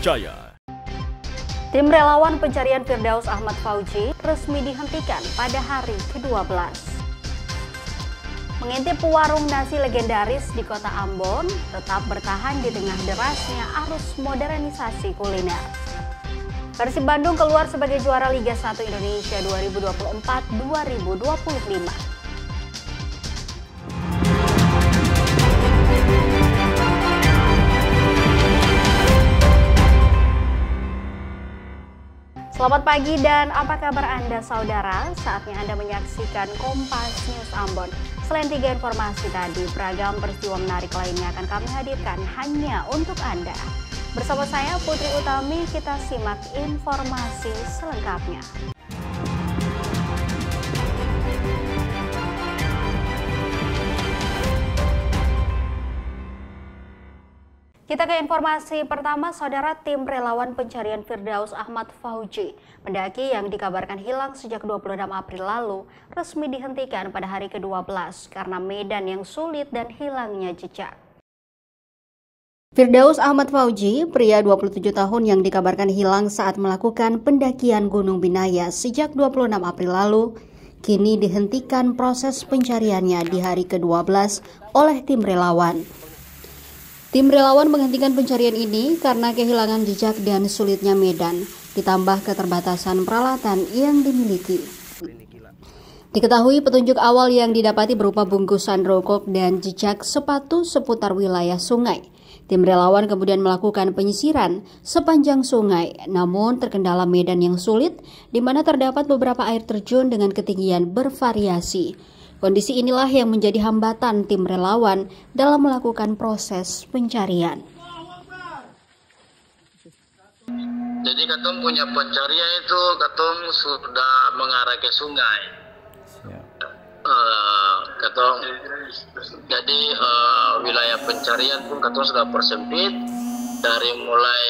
terpercaya. Tim relawan pencarian Firdaus Ahmad Fauji resmi dihentikan pada hari ke-12. Mengintip warung nasi legendaris di kota Ambon tetap bertahan di tengah derasnya arus modernisasi kuliner. Persib Bandung keluar sebagai juara Liga 1 Indonesia 2024-2025. Selamat pagi dan apa kabar Anda saudara? Saatnya Anda menyaksikan Kompas News Ambon. Selain 3 informasi tadi, beragam peristiwa menarik lainnya akan kami hadirkan hanya untuk Anda. Bersama saya Putri Utami, kita simak informasi selengkapnya. Kita ke informasi pertama, saudara. Tim relawan pencarian Firdaus Ahmad Fauji, pendaki yang dikabarkan hilang sejak 26 April lalu, resmi dihentikan pada hari ke-12 karena medan yang sulit dan hilangnya jejak. Firdaus Ahmad Fauji, pria 27 tahun yang dikabarkan hilang saat melakukan pendakian Gunung Binaya sejak 26 April lalu, kini dihentikan proses pencariannya di hari ke-12 oleh tim relawan. Tim relawan menghentikan pencarian ini karena kehilangan jejak dan sulitnya medan, ditambah keterbatasan peralatan yang dimiliki. Diketahui petunjuk awal yang didapati berupa bungkusan rokok dan jejak sepatu seputar wilayah sungai. Tim relawan kemudian melakukan penyisiran sepanjang sungai, namun terkendala medan yang sulit, di mana terdapat beberapa air terjun dengan ketinggian bervariasi. Kondisi inilah yang menjadi hambatan tim relawan dalam melakukan proses pencarian. Jadi katong punya pencarian itu katong sudah mengarah ke sungai. Jadi wilayah pencarian pun katong sudah persempit dari mulai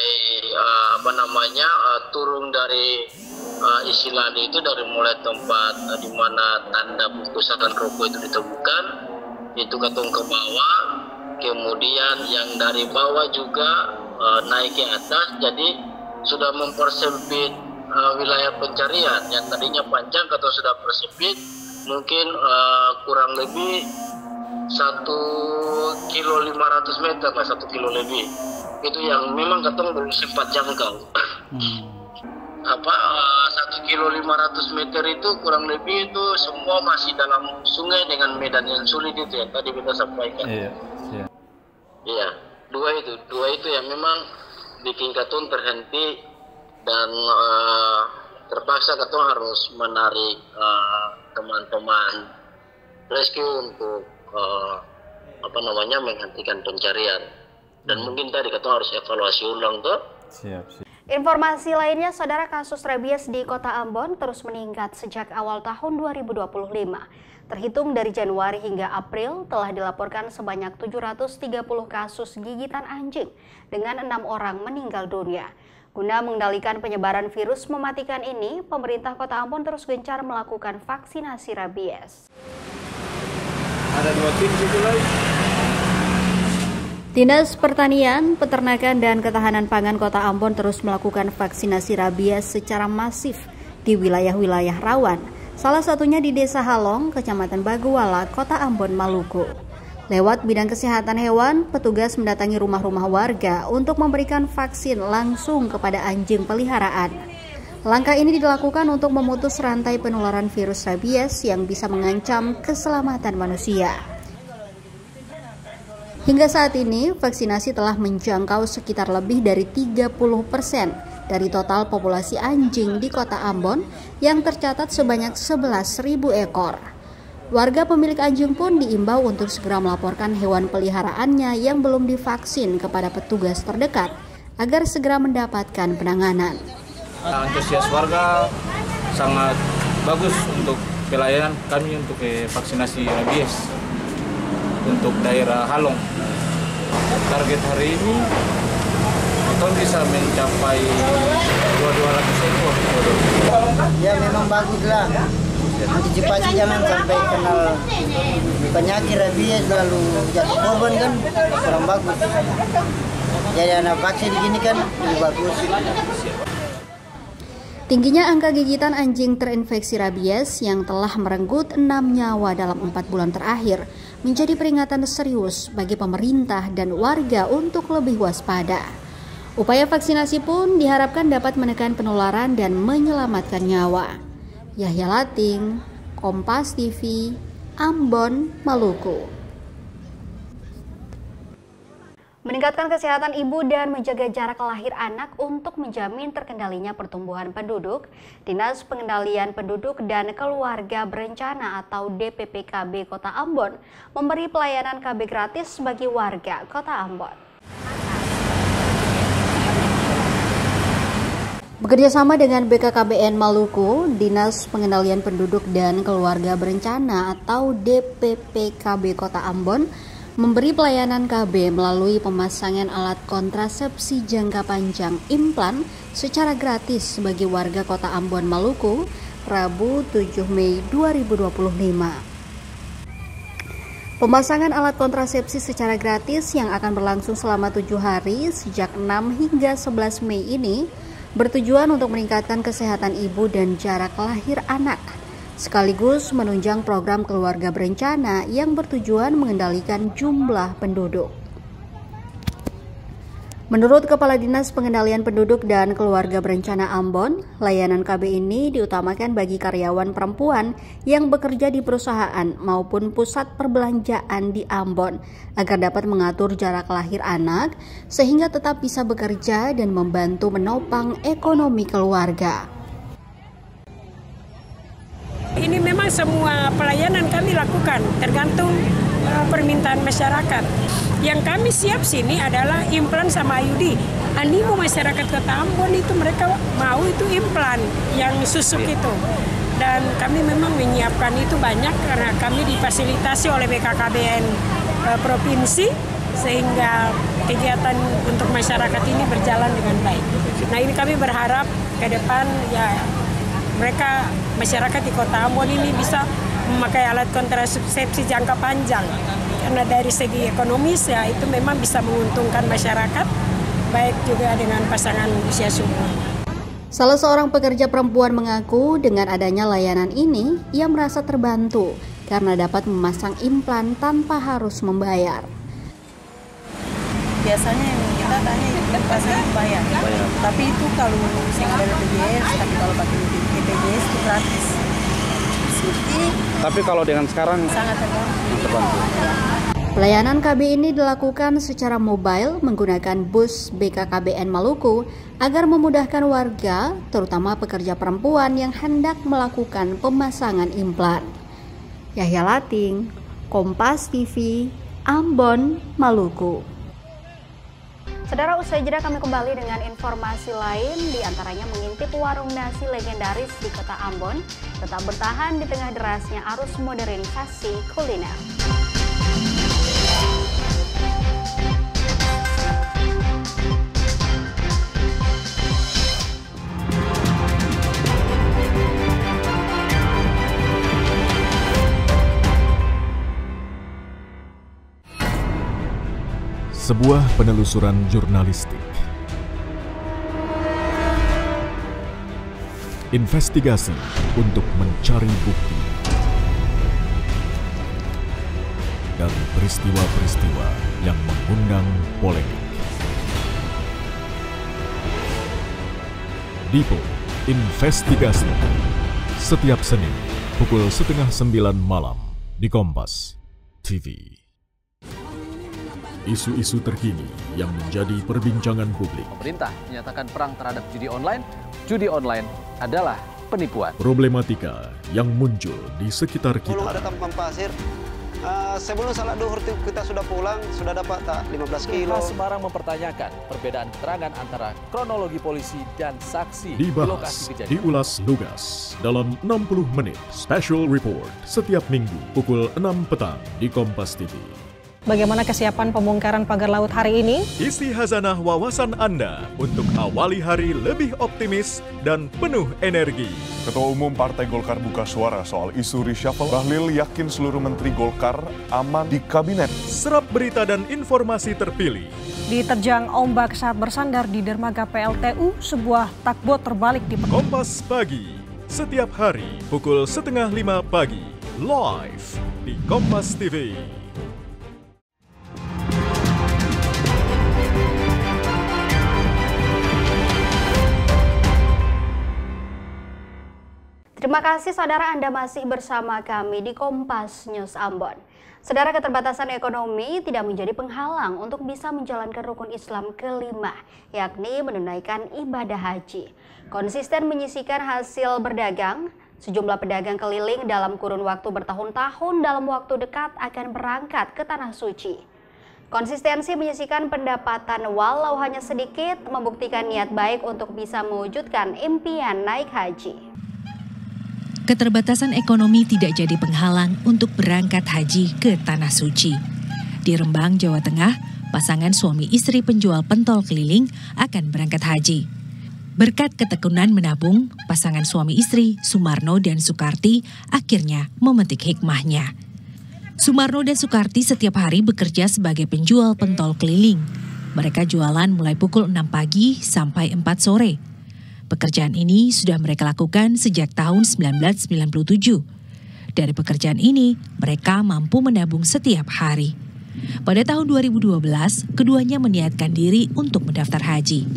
turun dari istilahnya itu dari mulai tempat di mana tanda bungkusan rokok itu ditemukan, itu katong ke bawah, kemudian yang dari bawah juga naik ke atas, jadi sudah mempersempit wilayah pencarian yang tadinya panjang katong sudah persempit mungkin kurang lebih 1,5 km lah, 1 kilo lebih, itu yang memang katong belum sempat jangkau. 1,5 km itu kurang lebih itu semua masih dalam sungai dengan medan yang sulit itu yang tadi kita sampaikan. Iya, dua itu yang memang bikin katong terhenti dan terpaksa katong harus menarik teman-teman rescue untuk menghentikan pencarian. Dan mungkin tadi katong harus evaluasi ulang tuh. Siap. Informasi lainnya, saudara, kasus rabies di kota Ambon terus meningkat sejak awal tahun 2025. Terhitung dari Januari hingga April telah dilaporkan sebanyak 730 kasus gigitan anjing dengan 6 orang meninggal dunia. Guna mengendalikan penyebaran virus mematikan ini, pemerintah kota Ambon terus gencar melakukan vaksinasi rabies. Ada 2 tim situ lagi. Dinas Pertanian, Peternakan, dan Ketahanan Pangan Kota Ambon terus melakukan vaksinasi rabies secara masif di wilayah-wilayah rawan, salah satunya di Desa Halong, Kecamatan Baguala, Kota Ambon, Maluku. Lewat bidang kesehatan hewan, petugas mendatangi rumah-rumah warga untuk memberikan vaksin langsung kepada anjing peliharaan. Langkah ini dilakukan untuk memutus rantai penularan virus rabies yang bisa mengancam keselamatan manusia. Hingga saat ini, vaksinasi telah menjangkau sekitar lebih dari 30% dari total populasi anjing di kota Ambon yang tercatat sebanyak 11.000 ekor. Warga pemilik anjing pun diimbau untuk segera melaporkan hewan peliharaannya yang belum divaksin kepada petugas terdekat agar segera mendapatkan penanganan. Antusias warga sangat bagus untuk pelayanan kami untuk vaksinasi rabies untuk daerah Halong. Target hari ini kita bisa mencapai 200 ekor. Ya memang bagus lah. Antisipasi jangan sampai kenal penyakit rabies lalu jatuh korban kan kurang bagus. Jadi anak vaksin di sini kan lebih bagus. Tingginya angka gigitan anjing terinfeksi rabies yang telah merenggut 6 nyawa dalam 4 bulan terakhir menjadi peringatan serius bagi pemerintah dan warga untuk lebih waspada. Upaya vaksinasi pun diharapkan dapat menekan penularan dan menyelamatkan nyawa. Yahya Lating, Kompas TV, Ambon, Maluku. Meningkatkan kesehatan ibu dan menjaga jarak lahir anak untuk menjamin terkendalinya pertumbuhan penduduk, Dinas Pengendalian Penduduk dan Keluarga Berencana atau DPPKB Kota Ambon memberi pelayanan KB gratis bagi warga Kota Ambon. Bekerjasama dengan BKKBN Maluku, Dinas Pengendalian Penduduk dan Keluarga Berencana atau DPPKB Kota Ambon memberi pelayanan KB melalui pemasangan alat kontrasepsi jangka panjang implan secara gratis bagi warga Kota Ambon, Maluku, Rabu 7 Mei 2025. Pemasangan alat kontrasepsi secara gratis yang akan berlangsung selama 7 hari sejak 6 hingga 11 Mei ini bertujuan untuk meningkatkan kesehatan ibu dan jarak lahir anak, sekaligus menunjang program keluarga berencana yang bertujuan mengendalikan jumlah penduduk. Menurut Kepala Dinas Pengendalian Penduduk dan Keluarga Berencana Ambon, layanan KB ini diutamakan bagi karyawan perempuan yang bekerja di perusahaan maupun pusat perbelanjaan di Ambon agar dapat mengatur jarak lahir anak sehingga tetap bisa bekerja dan membantu menopang ekonomi keluarga. Ini memang semua pelayanan kami lakukan tergantung permintaan masyarakat. Yang kami siap sini adalah implan sama IUD. Animo masyarakat Kota Ambon itu mereka mau itu implan yang susuk itu. Dan kami memang menyiapkan itu banyak karena kami difasilitasi oleh BKKBN Provinsi sehingga kegiatan untuk masyarakat ini berjalan dengan baik. Nah ini kami berharap ke depan ya mereka masyarakat di Kota Ambon ini bisa memakai alat kontrasepsi jangka panjang karena dari segi ekonomis ya itu memang bisa menguntungkan masyarakat baik juga dengan pasangan usia subur. Salah seorang pekerja perempuan mengaku dengan adanya layanan ini ia merasa terbantu karena dapat memasang implan tanpa harus membayar. Biasanya yang kita tanya itu pasang bayar. Tapi itu kalau yang ada BPJS, tapi kalau pakai BPJS itu gratis. Tapi kalau dengan sekarang sangat terbantu. Pelayanan KB ini dilakukan secara mobile menggunakan bus BKKBN Maluku agar memudahkan warga, terutama pekerja perempuan yang hendak melakukan pemasangan implan. Yahya Lating, Kompas TV, Ambon, Maluku. Saudara, usai jeda kami kembali dengan informasi lain, diantaranya mengintip warung nasi legendaris di Kota Ambon, tetap bertahan di tengah derasnya arus modernisasi kuliner. Sebuah penelusuran jurnalistik. Investigasi untuk mencari bukti. Dan peristiwa-peristiwa yang mengundang polemik. Dipo Investigasi. Setiap Senin pukul 8:30 malam di Kompas TV. Isu-isu terkini yang menjadi perbincangan publik. Pemerintah menyatakan perang terhadap judi online. Judi online adalah penipuan. Problematika yang muncul di sekitar kita. Belum ada tampang pasir. Sebelum salat duhur kita sudah pulang, sudah dapat tak 15 kilo. Semarang mempertanyakan perbedaan keterangan antara kronologi polisi dan saksi Dibahas, di lokasi kejadian. diulas lugas dalam 60 menit Special Report setiap minggu pukul 6 petang di Kompas TV. Bagaimana kesiapan pembongkaran pagar laut hari ini? Isi khazanah wawasan Anda untuk awali hari lebih optimis dan penuh energi. Ketua Umum Partai Golkar buka suara soal isu reshuffle. Bahlil yakin seluruh menteri Golkar aman di kabinet. Serap berita dan informasi terpilih. Diterjang ombak saat bersandar di dermaga PLTU, sebuah takbot terbalik di Kompas Pagi, setiap hari pukul 4:30 pagi, live di Kompas TV. Terima kasih saudara, Anda masih bersama kami di Kompas News Ambon. Saudara, keterbatasan ekonomi tidak menjadi penghalang untuk bisa menjalankan rukun Islam kelima, yakni menunaikan ibadah haji. Konsisten menyisihkan hasil berdagang, sejumlah pedagang keliling dalam kurun waktu bertahun-tahun dalam waktu dekat akan berangkat ke Tanah Suci. Konsistensi menyisihkan pendapatan walau hanya sedikit membuktikan niat baik untuk bisa mewujudkan impian naik haji. Keterbatasan ekonomi tidak jadi penghalang untuk berangkat haji ke Tanah Suci. Di Rembang, Jawa Tengah, pasangan suami istri penjual pentol keliling akan berangkat haji. Berkat ketekunan menabung, pasangan suami istri Sumarno dan Sukarti akhirnya memetik hikmahnya. Sumarno dan Sukarti setiap hari bekerja sebagai penjual pentol keliling. Mereka jualan mulai pukul 6 pagi sampai 4 sore. Pekerjaan ini sudah mereka lakukan sejak tahun 1997. Dari pekerjaan ini, mereka mampu menabung setiap hari. Pada tahun 2012, keduanya meniatkan diri untuk mendaftar haji.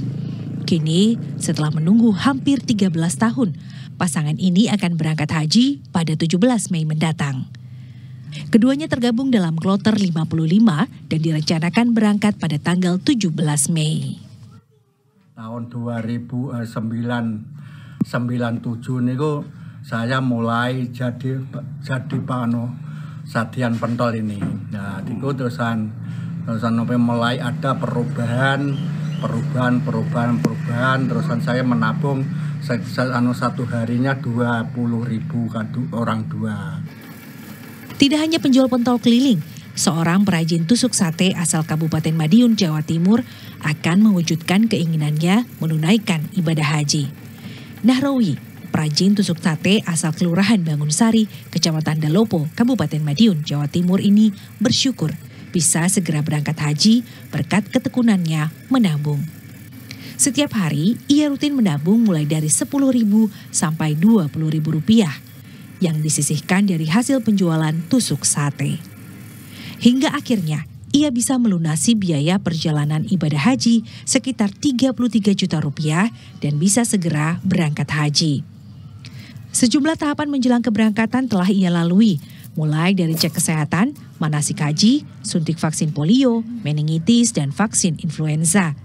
Kini, setelah menunggu hampir 13 tahun, pasangan ini akan berangkat haji pada 17 Mei mendatang. Keduanya tergabung dalam kloter 55 dan direncanakan berangkat pada tanggal 17 Mei. Tahun 1997 niku saya mulai jadi sadian pentol ini. Nah, itu terusan mulai ada perubahan, terusan saya menabung satu harinya 20.000 orang dua. Tidak hanya penjual pentol keliling, seorang perajin tusuk sate asal Kabupaten Madiun, Jawa Timur akan mewujudkan keinginannya menunaikan ibadah haji. Nahrawi, perajin tusuk sate asal Kelurahan Bangunsari, Kecamatan Dalopo, Kabupaten Madiun, Jawa Timur ini bersyukur bisa segera berangkat haji berkat ketekunannya menabung. Setiap hari ia rutin menabung mulai dari 10.000 sampai 20.000 rupiah yang disisihkan dari hasil penjualan tusuk sate. Hingga akhirnya ia bisa melunasi biaya perjalanan ibadah haji sekitar 33 juta rupiah dan bisa segera berangkat haji. Sejumlah tahapan menjelang keberangkatan telah ia lalui, mulai dari cek kesehatan, manasik haji, suntik vaksin polio, meningitis, dan vaksin influenza.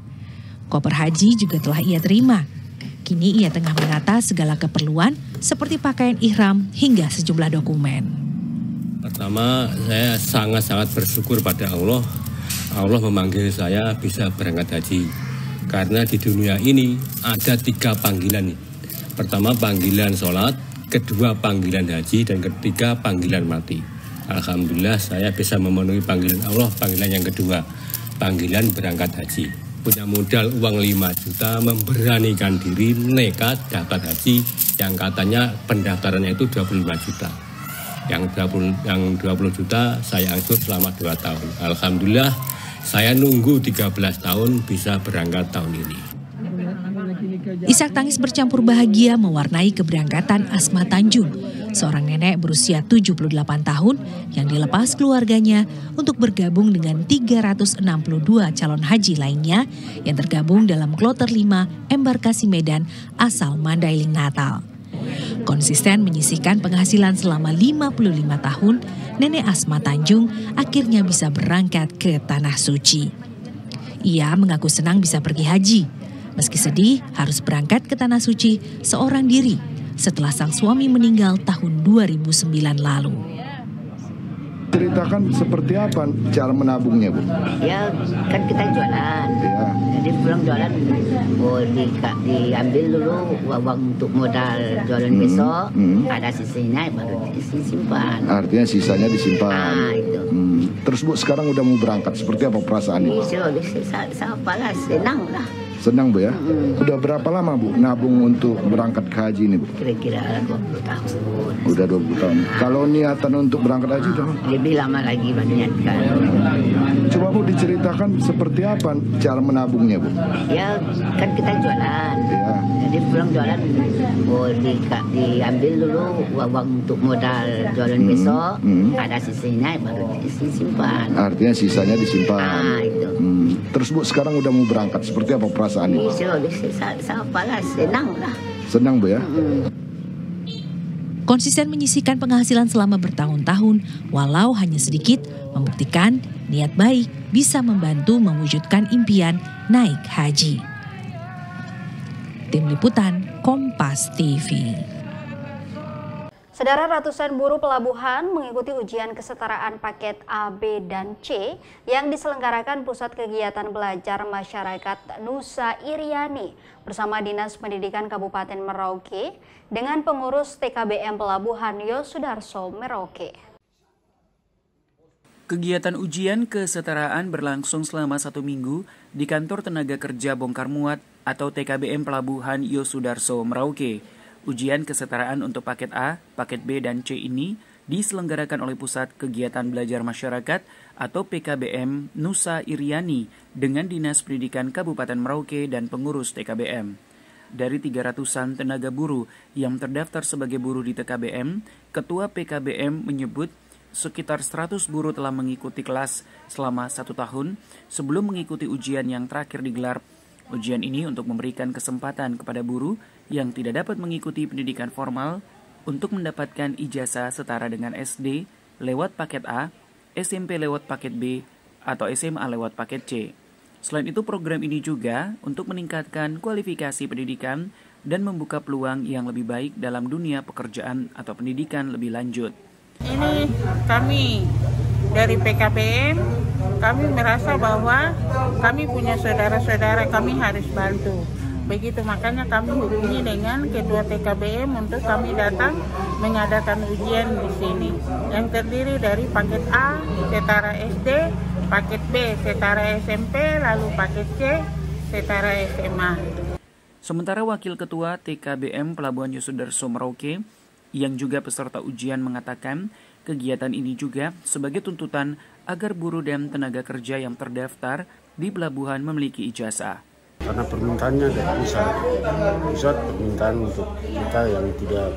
Koper haji juga telah ia terima. Kini ia tengah menata segala keperluan seperti pakaian ihram hingga sejumlah dokumen. Pertama, saya sangat-sangat bersyukur pada Allah. Allah memanggil saya bisa berangkat haji. Karena di dunia ini ada 3 panggilan. Pertama panggilan sholat, kedua panggilan haji, dan ketiga panggilan mati. Alhamdulillah saya bisa memenuhi panggilan Allah, panggilan yang kedua, panggilan berangkat haji. Punya modal uang 5 juta, memberanikan diri, nekat daftar haji, yang katanya pendaftarannya itu 25 juta. Yang 20 juta saya atur selama 2 tahun. Alhamdulillah saya nunggu 13 tahun bisa berangkat tahun ini. Isak tangis bercampur bahagia mewarnai keberangkatan Asma Tanjung, seorang nenek berusia 78 tahun yang dilepas keluarganya untuk bergabung dengan 362 calon haji lainnya yang tergabung dalam kloter 5 embarkasi Medan asal Mandailing Natal. Konsisten menyisihkan penghasilan selama 55 tahun, Nenek Asma Tanjung akhirnya bisa berangkat ke Tanah Suci. Ia mengaku senang bisa pergi haji, meski sedih harus berangkat ke Tanah Suci seorang diri setelah sang suami meninggal tahun 2009 lalu. diceritakan seperti apa cara menabungnya, Bu? Ya, kan kita jualan. Ya. Jadi pulang jualan, diambil dulu uang untuk modal jualan besok. Ada sisanya baru disimpan. Artinya sisanya disimpan. Itu. Terus Bu, sekarang udah mau berangkat. Seperti apa perasaannya? Apalah, senang lah. Senang, Bu, ya? Udah berapa lama, Bu, nabung untuk berangkat ke haji ini, Bu? Kira-kira 20 tahun. Udah 20 tahun. Kalau niatan untuk berangkat haji udah? Lebih lama lagi niatkan. Coba Bu diceritakan seperti apa cara menabungnya, Bu? Ya, kan kita jualan. Ya. Jadi pulang jualan, diambil dulu uang untuk modal jualan besok. Ada sisanya baru disimpan. Artinya sisanya disimpan. Itu. Terus Bu, sekarang udah mau berangkat. Seperti apa perasaannya? Apalah, senang lah. Senang, Bu, ya? Konsisten menyisihkan penghasilan selama bertahun-tahun, walau hanya sedikit, membuktikan niat baik bisa membantu mewujudkan impian naik haji. Tim Liputan Kompas TV. Saudara, ratusan buruh pelabuhan mengikuti ujian kesetaraan paket A, B, dan C yang diselenggarakan Pusat Kegiatan Belajar Masyarakat Nusa Iriani bersama Dinas Pendidikan Kabupaten Merauke dengan pengurus TKBM Pelabuhan Yosudarso Merauke. Kegiatan ujian kesetaraan berlangsung selama 1 minggu di Kantor Tenaga Kerja Bongkar Muat atau TKBM Pelabuhan Yosudarso Merauke. Ujian kesetaraan untuk paket A, paket B, dan C ini diselenggarakan oleh Pusat Kegiatan Belajar Masyarakat atau PKBM Nusa Iriani dengan Dinas Pendidikan Kabupaten Merauke dan pengurus TKBM. Dari 300-an tenaga buruh yang terdaftar sebagai buruh di TKBM, Ketua PKBM menyebut sekitar 100 buruh telah mengikuti kelas selama 1 tahun sebelum mengikuti ujian yang terakhir digelar. Ujian ini untuk memberikan kesempatan kepada buruh yang tidak dapat mengikuti pendidikan formal untuk mendapatkan ijazah setara dengan SD lewat paket A, SMP lewat paket B, atau SMA lewat paket C. Selain itu, program ini juga untuk meningkatkan kualifikasi pendidikan dan membuka peluang yang lebih baik dalam dunia pekerjaan atau pendidikan lebih lanjut. Ini kami dari PKBM, kami merasa bahwa kami punya saudara-saudara, kami harus bantu. Begitu makanya kami hubungi dengan Ketua TKBM untuk kami datang mengadakan ujian di sini. Yang terdiri dari paket A, setara SD, paket B, setara SMP, lalu paket C, setara SMA. Sementara Wakil Ketua TKBM Pelabuhan Yosudarso Merauke yang juga peserta ujian mengatakan kegiatan ini juga sebagai tuntutan agar buruh dan tenaga kerja yang terdaftar di pelabuhan memiliki ijazah. Karena permintaannya dari pusat permintaan untuk kita yang tidak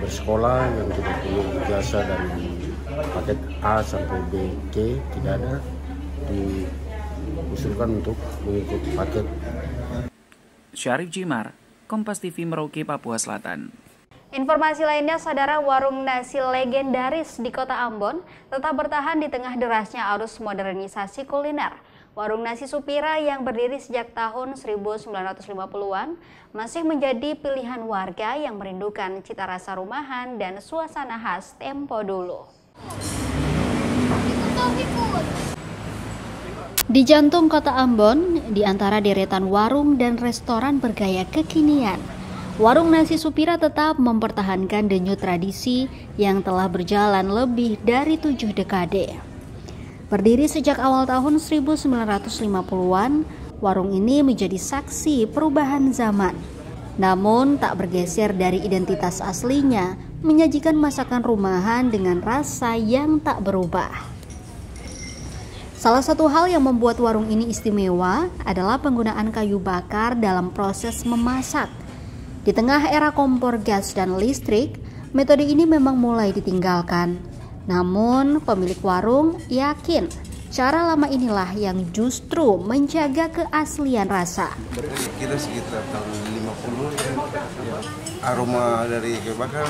bersekolah, yang tidak punya ijazah dan paket A sampai B, C tidak ada, diusulkan untuk mengikuti paket. Syarif Jimar, Kompas TV Merauke, Papua Selatan. Informasi lainnya, saudara, warung nasi legendaris di Kota Ambon tetap bertahan di tengah derasnya arus modernisasi kuliner. Warung nasi Supira yang berdiri sejak tahun 1950-an masih menjadi pilihan warga yang merindukan cita rasa rumahan dan suasana khas tempo dulu. Di jantung Kota Ambon, di antara deretan warung dan restoran bergaya kekinian, warung nasi Supira tetap mempertahankan denyut tradisi yang telah berjalan lebih dari 7 dekade. Berdiri sejak awal tahun 1950-an, warung ini menjadi saksi perubahan zaman. Namun tak bergeser dari identitas aslinya, menyajikan masakan rumahan dengan rasa yang tak berubah. Salah satu hal yang membuat warung ini istimewa adalah penggunaan kayu bakar dalam proses memasak. Di tengah era kompor gas dan listrik, metode ini memang mulai ditinggalkan. Namun, pemilik warung yakin cara lama inilah yang justru menjaga keaslian rasa. Kira sekitar tahun 50, aroma dari kayu bakar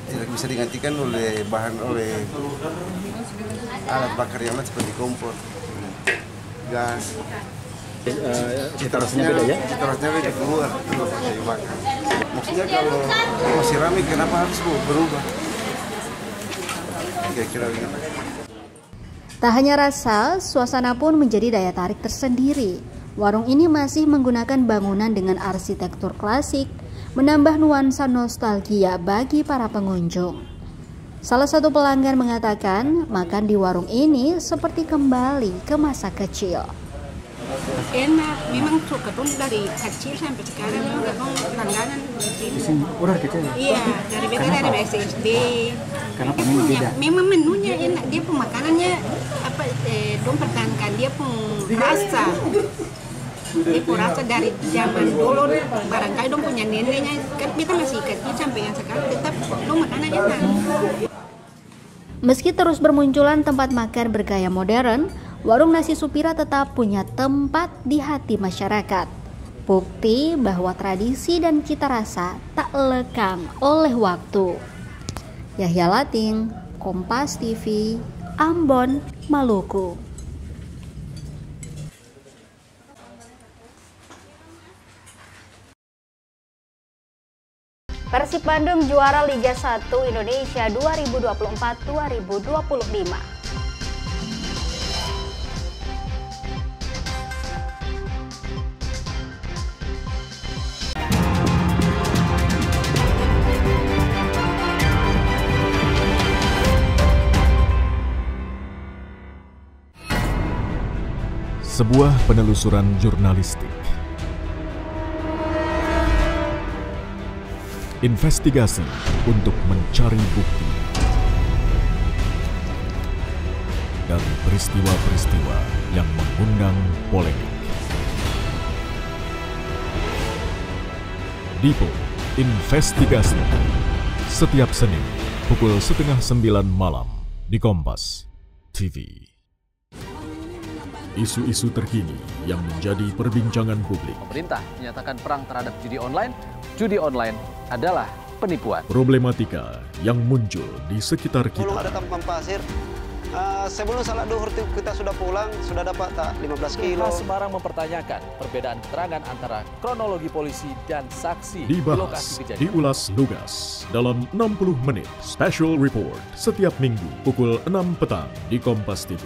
tidak bisa digantikan oleh alat bakar yang lain seperti kompor, gas. Cita rasanya beda ya? Cita rasanya beda keluar kayu bakar. Maksudnya kalau masih ramai kenapa harus berubah? kira-kira begitu. Tak hanya rasa, suasana pun menjadi daya tarik tersendiri. Warung ini masih menggunakan bangunan dengan arsitektur klasik, menambah nuansa nostalgia bagi para pengunjung. Salah satu pelanggan mengatakan, makan di warung ini seperti kembali ke masa kecil. Enak, memang suka pun dari kecil sampai sekarang memang langganan di sini. Udah kecil? Iya, dari SD. Kenapa memang beda? Memang menunya enak, dia pun makanannya dong pertahankan dia pun rasa. Dia pun rasa dari zaman dulu, barangkali dong punya neneknya, kan kita masih kecil sampai yang sekarang tetap dong makanan enak. Meski terus bermunculan tempat makan bergaya modern, warung nasi Supira tetap punya tempat di hati masyarakat. Bukti bahwa tradisi dan cita rasa tak lekang oleh waktu. Yahya Lating, Kompas TV, Ambon, Maluku. Persib Bandung juara Liga 1 Indonesia 2024-2025. Sebuah penelusuran jurnalistik. Investigasi untuk mencari bukti dari peristiwa-peristiwa yang mengundang polemik. Dipo Investigasi setiap Senin pukul 8:30 malam di Kompas TV. Isu-isu terkini yang menjadi perbincangan publik. Pemerintah menyatakan perang terhadap judi online. Judi online adalah penipuan. Problematika yang muncul di sekitar kita. Belum ada tampan pasir. Sebelum salat duhur kita sudah pulang, sudah dapat tak 15 kilo. Semarang mempertanyakan perbedaan keterangan antara kronologi polisi dan saksi di lokasi Dibahas, kejadian. diulas lugas dalam 60 menit special report setiap minggu pukul 6 petang di Kompas TV.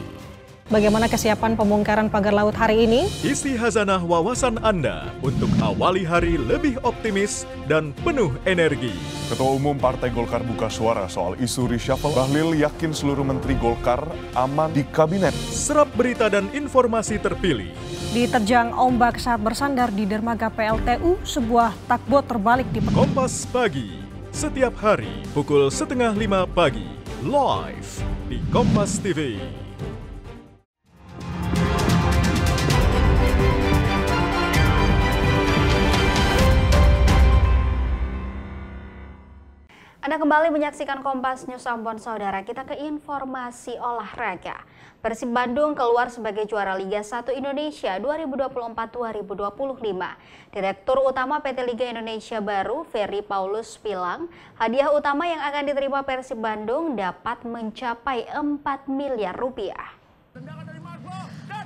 Bagaimana kesiapan pembongkaran pagar laut hari ini? Isi hazanah wawasan Anda untuk awali hari lebih optimis dan penuh energi. Ketua Umum Partai Golkar buka suara soal isu reshuffle. Bahlil yakin seluruh menteri Golkar aman di kabinet. Serap berita dan informasi terpilih. Diterjang ombak saat bersandar di dermaga PLTU, sebuah takbot terbalik di Kompas Pagi, setiap hari pukul 4:30 pagi, live di Kompas TV. Anda kembali menyaksikan Kompas News Ambon, saudara. Kita ke informasi olahraga. Persib Bandung keluar sebagai juara Liga 1 Indonesia 2024-2025. Direktur Utama PT Liga Indonesia baru, Ferry Paulus, bilang hadiah utama yang akan diterima Persib Bandung dapat mencapai 4 miliar rupiah.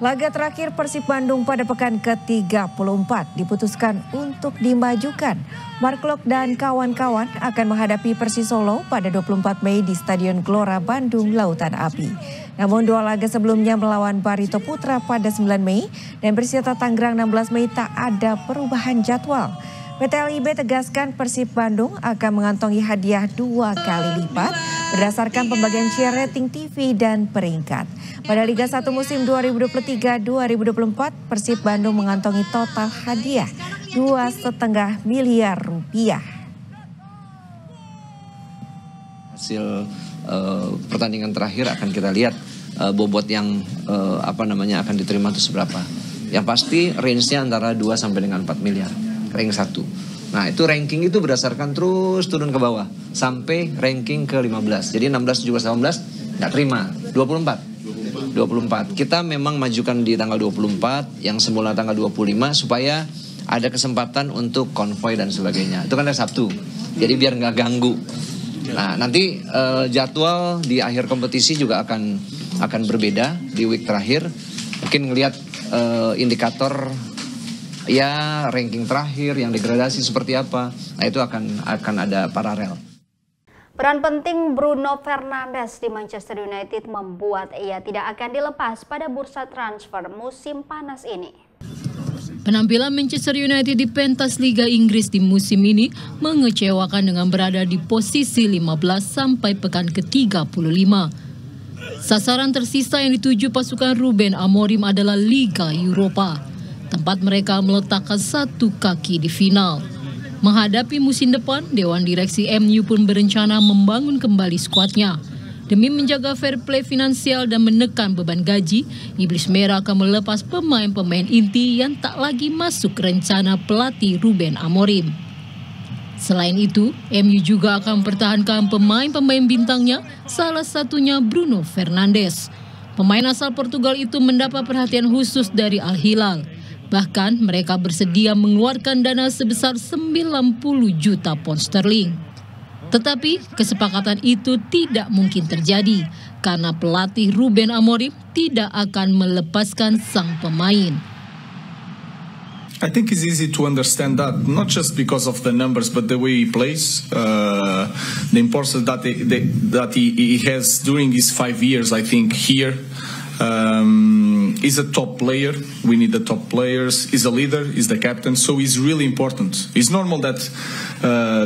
Laga terakhir Persib Bandung pada pekan ke-34 diputuskan untuk dimajukan. Mark Klok dan kawan-kawan akan menghadapi Persis Solo pada 24 Mei di Stadion Gelora Bandung Lautan Api. Namun dua laga sebelumnya melawan Barito Putra pada 9 Mei dan Persita Tangerang 16 Mei tak ada perubahan jadwal. PT LIB tegaskan Persib Bandung akan mengantongi hadiah 2 kali lipat berdasarkan pembagian share rating TV dan peringkat. Pada Liga 1 musim 2023-2024, Persib Bandung mengantongi total hadiah 2,5 miliar rupiah. Hasil pertandingan terakhir akan kita lihat bobot yang akan diterima itu seberapa. Yang pasti range-nya antara 2 sampai dengan 4 miliar. Rank 1. Nah, itu ranking itu berdasarkan terus turun ke bawah sampai ranking ke-15. Jadi 16, 17, 18 nggak terima. 24. Kita memang majukan di tanggal 24 yang semula tanggal 25 supaya ada kesempatan untuk konvoy dan sebagainya. Itu kan hari Sabtu. Jadi biar nggak ganggu. Nah, nanti jadwal di akhir kompetisi juga akan berbeda di week terakhir. Mungkin ngelihat indikator ya ranking terakhir yang degradasi seperti apa. Nah, itu akan ada paralel. Peran penting Bruno Fernandes di Manchester United membuat ia tidak akan dilepas pada bursa transfer musim panas ini. Penampilan Manchester United di pentas Liga Inggris di musim ini mengecewakan dengan berada di posisi 15 sampai pekan ke-35. Sasaran tersisa yang dituju pasukan Ruben Amorim adalah Liga Eropa, tempat mereka meletakkan satu kaki di final. Menghadapi musim depan, Dewan Direksi MU pun berencana membangun kembali skuadnya. Demi menjaga fair play finansial dan menekan beban gaji, Iblis Merah akan melepas pemain-pemain inti yang tak lagi masuk rencana pelatih Ruben Amorim. Selain itu, MU juga akan mempertahankan pemain-pemain bintangnya, salah satunya Bruno Fernandes. Pemain asal Portugal itu mendapat perhatian khusus dari Al Hilal. Bahkan mereka bersedia mengeluarkan dana sebesar 90 juta pound sterling. Tetapi kesepakatan itu tidak mungkin terjadi karena pelatih Ruben Amorim tidak akan melepaskan sang pemain. I think it's easy to understand that, not just because of the numbers, but the way he plays, the importance that he has during his 5 years, I think, here. He's a top player. We need the top players. He's a leader. He's the captain. So he's really important. It's normal that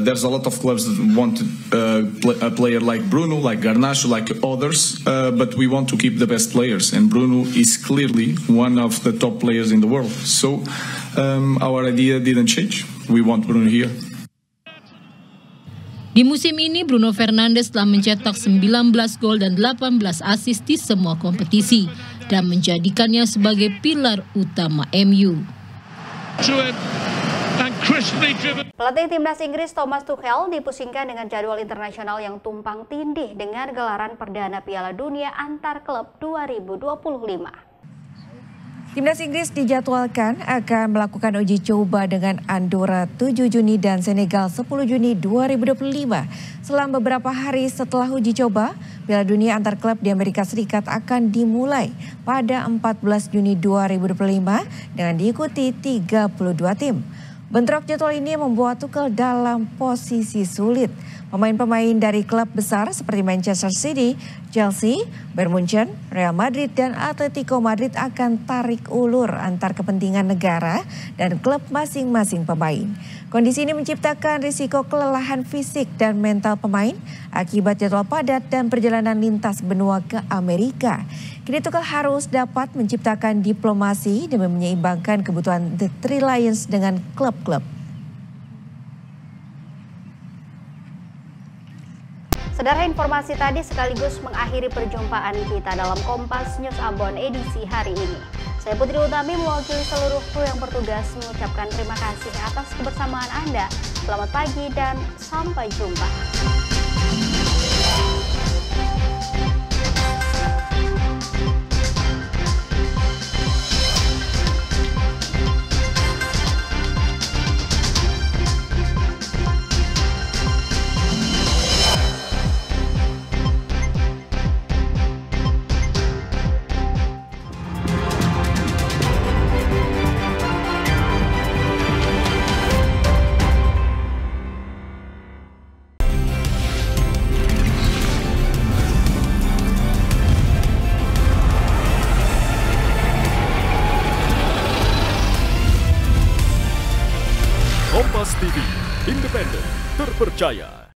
there's a lot of clubs that want a player like Bruno, like Garnacho, like others. But we want to keep the best players. And Bruno is clearly one of the top players in the world. So our idea didn't change. We want Bruno here. Di musim ini, Bruno Fernandes telah mencetak 19 gol dan 18 assist di semua kompetisi dan menjadikannya sebagai pilar utama MU. Pelatih timnas Inggris Thomas Tuchel dipusingkan dengan jadwal internasional yang tumpang tindih dengan gelaran perdana Piala Dunia antar klub 2025. Timnas Inggris dijadwalkan akan melakukan uji coba dengan Andorra 7 Juni dan Senegal 10 Juni 2025. Selama beberapa hari setelah uji coba, Piala Dunia antar klub di Amerika Serikat akan dimulai pada 14 Juni 2025 dengan diikuti 32 tim. Bentrok jadwal ini membuat Tuchel dalam posisi sulit. Pemain-pemain dari klub besar seperti Manchester City, Chelsea, Bayern Munchen, Real Madrid, dan Atletico Madrid akan tarik ulur antar kepentingan negara dan klub masing-masing pemain. Kondisi ini menciptakan risiko kelelahan fisik dan mental pemain akibat jadwal padat dan perjalanan lintas benua ke Amerika. Kini Tuchel harus dapat menciptakan diplomasi demi menyeimbangkan kebutuhan The Three Lions dengan klub-klub. Saudara, informasi tadi sekaligus mengakhiri perjumpaan kita dalam Kompas News Ambon edisi hari ini. Saya Putri Utami mewakili seluruh kru yang bertugas mengucapkan terima kasih atas kebersamaan Anda. Selamat pagi dan sampai jumpa. Kompas TV, independen, terpercaya.